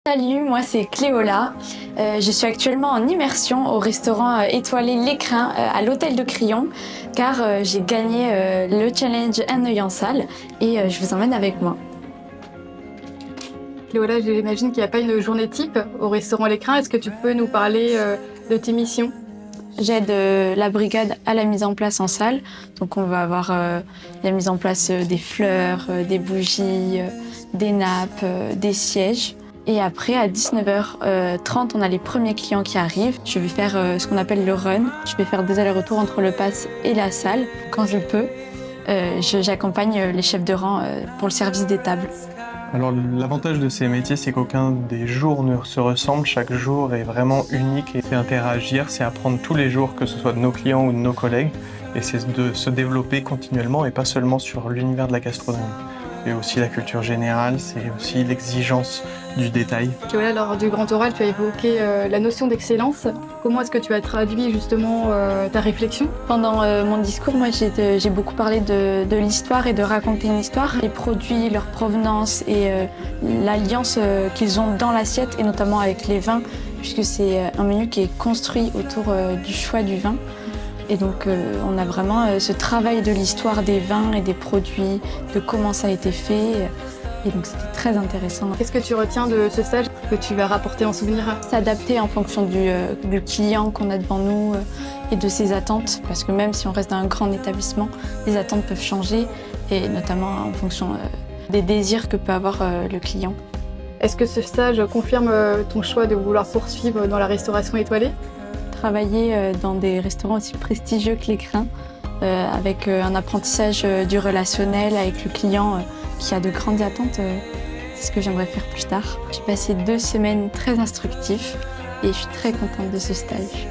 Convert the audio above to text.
Salut, moi c'est Cléola. Je suis actuellement en immersion au restaurant étoilé L'Écrin à l'hôtel de Crillon car j'ai gagné le challenge Un œil en salle et je vous emmène avec moi. Cléola, j'imagine qu'il n'y a pas une journée type au restaurant L'Écrin. Est-ce que tu peux nous parler de tes missions? J'aide la brigade à la mise en place en salle. Donc on va avoir la mise en place des fleurs, des bougies, des nappes, des sièges. Et après, à 19h30, on a les premiers clients qui arrivent. Je vais faire ce qu'on appelle le run. Je vais faire des allers-retours entre le pass et la salle quand je peux. J'accompagne les chefs de rang pour le service des tables. Alors l'avantage de ces métiers, c'est qu'aucun des jours ne se ressemble. Chaque jour est vraiment unique et c'est interagir, c'est apprendre tous les jours, que ce soit de nos clients ou de nos collègues. Et c'est de se développer continuellement et pas seulement sur l'univers de la gastronomie. Et aussi la culture générale, c'est aussi l'exigence du détail. Cléola, lors du grand oral, tu as évoqué la notion d'excellence. Comment est-ce que tu as traduit justement ta réflexion? Pendant mon discours, moi j'ai beaucoup parlé de l'histoire et de raconter une histoire. Les produits, leur provenance et l'alliance qu'ils ont dans l'assiette et notamment avec les vins, puisque c'est un menu qui est construit autour du choix du vin. Et donc on a vraiment ce travail de l'histoire des vins et des produits, de comment ça a été fait. Et donc c'était très intéressant. Qu'est-ce que tu retiens de ce stage que tu vas rapporter en souvenir? S'adapter en fonction du client qu'on a devant nous et de ses attentes, parce que même si on reste dans un grand établissement, les attentes peuvent changer, et notamment en fonction des désirs que peut avoir le client. Est-ce que ce stage confirme ton choix de vouloir poursuivre dans la restauration étoilée? Travailler dans des restaurants aussi prestigieux que L'Écrin, avec un apprentissage du relationnel avec le client qui a de grandes attentes, c'est ce que j'aimerais faire plus tard. J'ai passé 2 semaines très instructives et je suis très contente de ce stage.